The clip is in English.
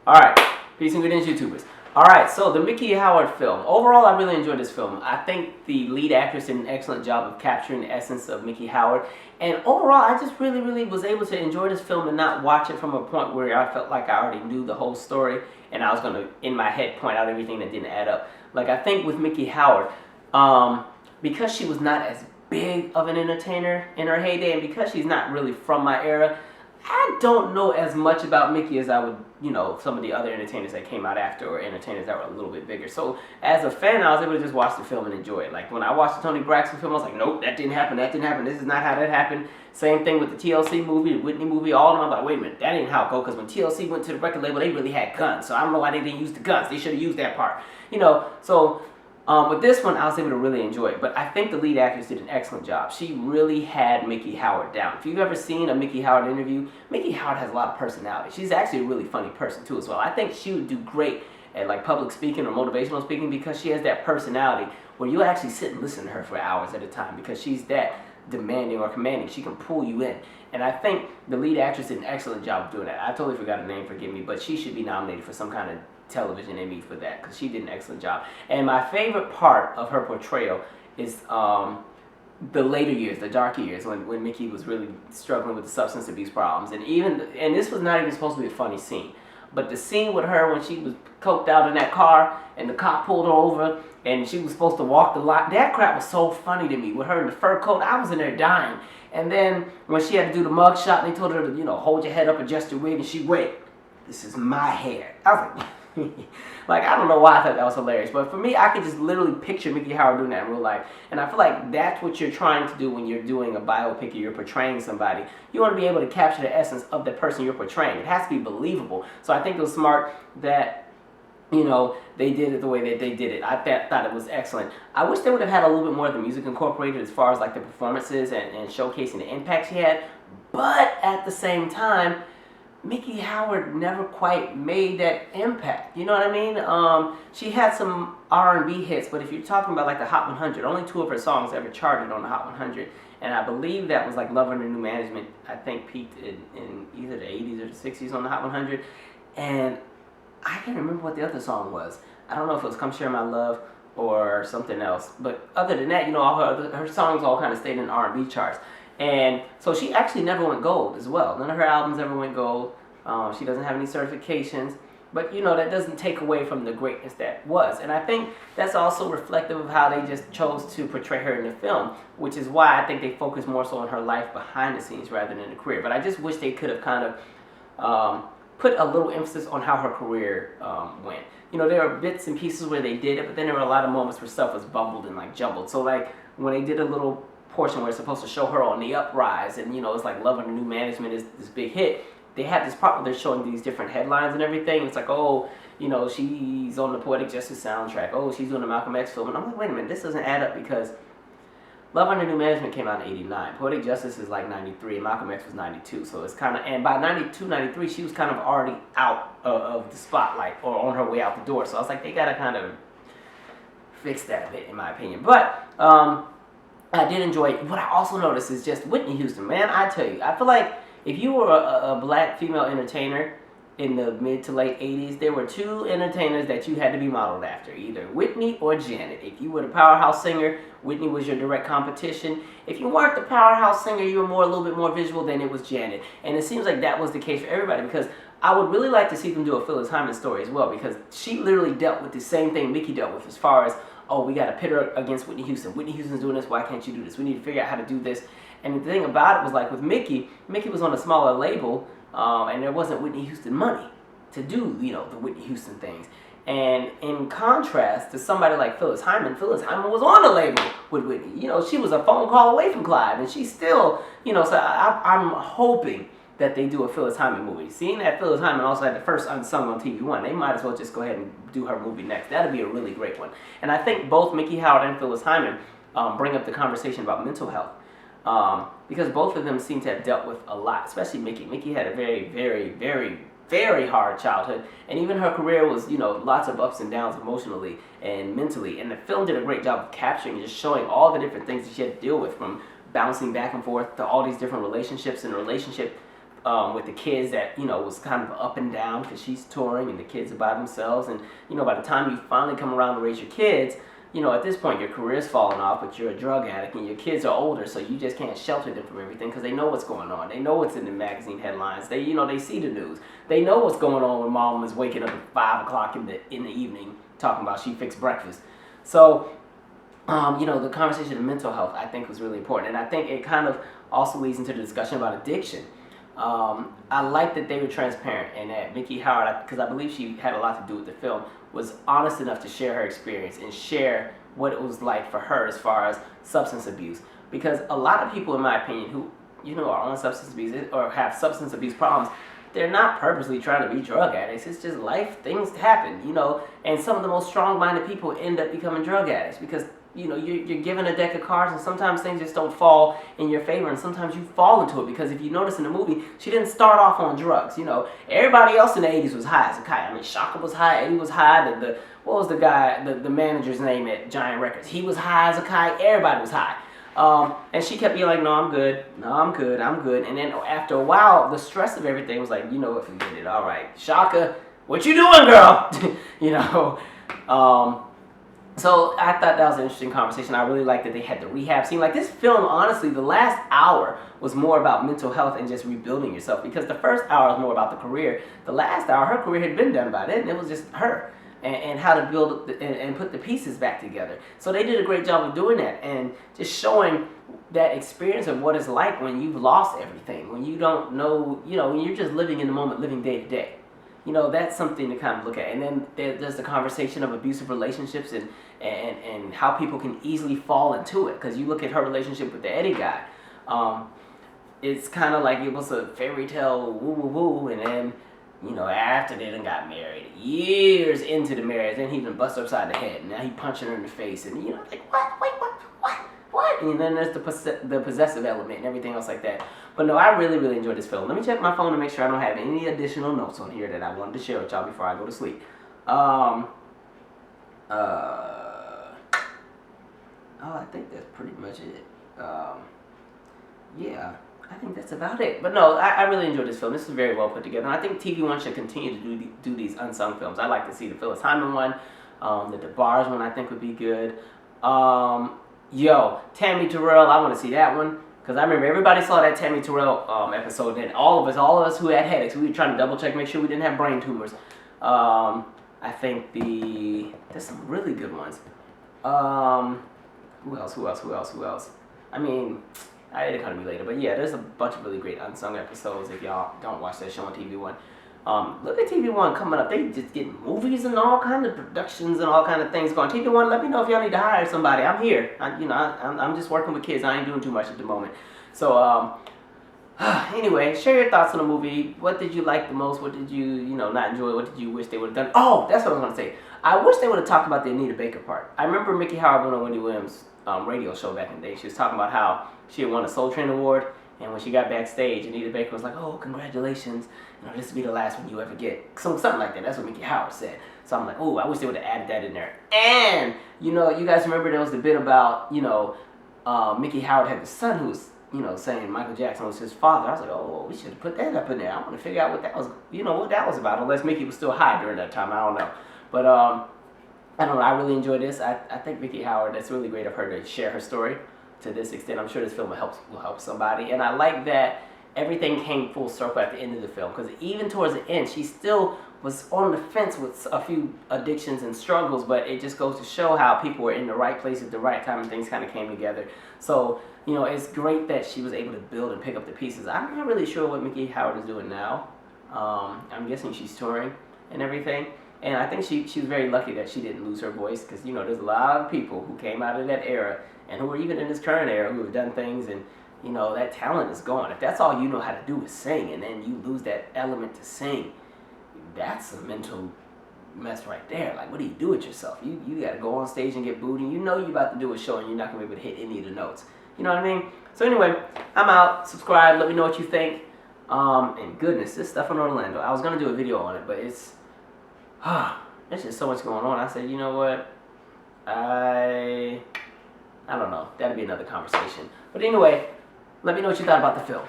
Alright, peace and greetings, YouTubers. Alright, so the Miki Howard film. Overall, I really enjoyed this film. I think the lead actress did an excellent job of capturing the essence of Miki Howard. And overall, I just really was able to enjoy this film and not watch it from a point where I felt like I already knew the whole story and I was going to, in my head, point out everything that didn't add up. Like, I think with Miki Howard, because she was not as big of an entertainer in her heyday and because she's not really from my era, I don't know as much about Miki as I would, some of the other entertainers that came out after or entertainers that were a little bit bigger. So as a fan, I was able to just watch the film and enjoy it. Like when I watched the Toni Braxton film, I was like, nope, that didn't happen, this is not how that happened. Same thing with the TLC movie, the Whitney movie, all of them. I'm like, wait a minute, that ain't how it goes, because when TLC went to the record label, they really had guns. So I don't know why they didn't use the guns. They should have used that part. With this one, I was able to really enjoy it. But I think the lead actress did an excellent job. She really had Miki Howard down. If you've ever seen a Miki Howard interview, Miki Howard has a lot of personality. She's actually a really funny person too as well. I think she would do great at like public speaking or motivational speaking because she has that personality where you'll actually sit and listen to her for hours at a time because she's that demanding or commanding. She can pull you in. And I think the lead actress did an excellent job of doing that. I totally forgot her name, forgive me, but she should be nominated for some kind of television Emmy for that because she did an excellent job. And my favorite part of her portrayal is the later years, the darker years, when Miki was really struggling with the substance abuse problems. And this was not even supposed to be a funny scene, but the scene with her when she was coked out in that car and the cop pulled her over and she was supposed to walk the lot, that crap was so funny to me. With her in the fur coat, I was in there dying. And then when she had to do the mug shot, they told her to, hold your head up, adjust your wig, and she, wait, this is my hair. I was like, like, I don't know why I thought that was hilarious, but for me, I could just literally picture Miki Howard doing that in real life, and I feel like that's what you're trying to do when you're doing a biopic or you're portraying somebody. You want to be able to capture the essence of the person you're portraying. It has to be believable. So I think it was smart that they did it the way that they did it. I thought it was excellent. I wish they would have had a little bit more of the music incorporated as far as like the performances and showcasing the impact she had, but at the same time, Miki Howard never quite made that impact. You know what I mean? She had some R&B hits, but if you're talking about like the Hot 100, only 2 of her songs ever charted on the Hot 100. And I believe that was like Love Under New Management, I think peaked in either the 80s or the 60s on the Hot 100. And I can't remember what the other song was. I don't know if it was Come Share My Love or something else. But other than that, all her songs all kind of stayed in R&B charts. And so she actually never went gold as well. None of her albums ever went gold. She doesn't have any certifications. But, that doesn't take away from the greatness that was. And I think that's also reflective of how they just chose to portray her in the film, which is why I think they focus more so on her life behind the scenes rather than the career. But I just wish they could have kind of put a little emphasis on how her career went. There are bits and pieces where they did it, but then there were a lot of moments where stuff was bumbled and like jumbled. So like when they did a little portion where it's supposed to show her on the uprise and it's like Love Under New Management is this big hit, they had this part where they're showing these different headlines and everything. It's like, oh, she's on the Poetic Justice soundtrack. Oh, she's doing the Malcolm X film. And I'm like, wait a minute, this doesn't add up because Love Under New Management came out in 89. Poetic Justice is like 93 and Malcolm X was 92. So it's kind of, and by 92, 93, she was kind of already out of the spotlight or on her way out the door. So I was like, they got to kind of fix that a bit, in my opinion. But I did enjoy it. What I also noticed is just Whitney Houston. Man, I tell you, I feel like if you were a black female entertainer in the mid to late 80s, there were 2 entertainers that you had to be modeled after, either Whitney or Janet. If you were the powerhouse singer, Whitney was your direct competition. If you weren't the powerhouse singer, you were a little bit more visual, then it was Janet. And it seems like that was the case for everybody because I would really like to see them do a Phyllis Hyman story as well because she literally dealt with the same thing Miki dealt with as far as, oh, we got to pit her against Whitney Houston. Whitney Houston's doing this, why can't you do this? We need to figure out how to do this. And the thing about it was like with Miki was on a smaller label and there wasn't Whitney Houston money to do, the Whitney Houston things. And in contrast to somebody like Phyllis Hyman was on the label with Whitney. She was a phone call away from Clive and she's still, so I'm hoping that they do a Phyllis Hyman movie. Seeing that Phyllis Hyman also had the first unsung on TV One, they might as well just go ahead and do her movie next. That'd be a really great one. And I think both Miki Howard and Phyllis Hyman bring up the conversation about mental health. Because both of them seem to have dealt with a lot, especially Miki. Miki had a very hard childhood, and even her career was, lots of ups and downs emotionally and mentally. And the film did a great job of capturing and just showing all the different things that she had to deal with, from bouncing back and forth to all these different relationships and relationship with the kids that, you know, was kind of up and down because she's touring and the kids are by themselves. And, you know, by the time you finally come around to raise your kids, you know, at this point your career's falling off, but you're a drug addict and your kids are older, so you just can't shelter them from everything because they know what's going on. They know what's in the magazine headlines. They, you know, they see the news. They know what's going on when mom is waking up at 5 o'clock in the evening talking about she fixed breakfast. So, you know, the conversation of mental health, I think, was really important. And I think it kind of also leads into the discussion about addiction. I like that they were transparent and that Miki Howard, because I believe she had a lot to do with the film, was honest enough to share her experience and share what it was like for her as far as substance abuse. Because a lot of people, in my opinion, who, you know, are on substance abuse or have substance abuse problems, they're not purposely trying to be drug addicts. It's just life, things happen, you know, and some of the most strong-minded people end up becoming drug addicts because, you know, you're given a deck of cards and sometimes things just don't fall in your favor and sometimes you fall into it because if you notice in the movie, she didn't start off on drugs, you know. Everybody else in the 80s was high as a kite. I mean, Shaka was high, Eddie was high, what was the guy, the manager's name at Giant Records? He was high as a kite, everybody was high. And she kept being like, no, I'm good, no, I'm good, I'm good. And then after a while, the stress of everything was like, you know what, forget it, all right. Shaka, what you doing, girl? You know, so I thought that was an interesting conversation. I really liked that they had the rehab scene. Like this film, honestly, the last hour was more about mental health and just rebuilding yourself because the first hour was more about the career. The last hour, her career had been done by then. It was just her and how to build and put the pieces back together. So they did a great job of doing that and just showing that experience of what it's like when you've lost everything, when you don't know, you know, when you're just living in the moment, living day to day. You know, that's something to kind of look at. And then there's the conversation of abusive relationships and how people can easily fall into it. Because you look at her relationship with the Eddie guy. It's kind of like it was a fairy tale woo-woo-woo. And then, you know, after they done got married, years into the marriage, then he done bust her upside the head. And now he punching her in the face. And, you know, like, what? Wait, what? And then there's the possessive element and everything else like that. But no, I really, really enjoyed this film. Let me check my phone to make sure I don't have any additional notes on here that I wanted to share with y'all before I go to sleep. Oh, I think that's pretty much it. Yeah, I think that's about it. But no, I really enjoyed this film. This is very well put together. And I think TV One should continue to do these unsung films. I'd like to see the Phyllis Hyman one. The DeBarge one I think would be good. Yo, Tammy Terrell, I want to see that one. Because I remember everybody saw that Tammy Terrell episode, and all of us who had headaches, we were trying to double check, make sure we didn't have brain tumors. I think there's some really good ones. Who else? I mean, it'll kind of be later, but yeah, there's a bunch of really great unsung episodes if y'all don't watch that show on TV One. Look at TV One coming up. They just get movies and all kind of productions and all kind of things going. TV One, let me know if y'all need to hire somebody. I'm here. I'm just working with kids. I ain't doing too much at the moment. So, anyway, share your thoughts on the movie. What did you like the most? What did you, not enjoy? What did you wish they would have done? Oh, that's what I was going to say. I wish they would have talked about the Anita Baker part. I remember Miki Howard went on Wendy Williams' radio show back in the day. She was talking about how she had won a Soul Train Award. And when she got backstage, Anita Baker was like, oh, congratulations. This will be the last one you ever get. Something like that. That's what Miki Howard said. So I'm like, oh, I wish they would have added that in there. And, you guys remember there was the bit about, Miki Howard had the son who was, saying Michael Jackson was his father. I was like, oh, we should have put that up in there. I want to figure out what that was, what that was about. Unless Miki was still high during that time. I don't know. But, I don't know. I really enjoyed this. I think Miki Howard, that's really great of her to share her story to this extent. I'm sure this film will help somebody. And I like that everything came full circle at the end of the film, because even towards the end, she still was on the fence with a few addictions and struggles, but it just goes to show how people were in the right place at the right time and things kind of came together. So, it's great that she was able to build and pick up the pieces. I'm not really sure what Miki Howard is doing now. I'm guessing she's touring and everything. And I think she was very lucky that she didn't lose her voice, because, there's a lot of people who came out of that era and who are even in this current era who have done things, and that talent is gone. If that's all you know how to do is sing, and then you lose that element to sing, that's a mental mess right there. Like, what do you do with yourself? You got to go on stage and get booed, and you're about to do a show, and you're not going to be able to hit any of the notes. You know what I mean? So anyway, I'm out. Subscribe. Let me know what you think. And goodness, this stuff in Orlando. I was going to do a video on it, but there's just so much going on. I said, you know what? I don't know. That'll be another conversation. But anyway, let me know what you thought about the film.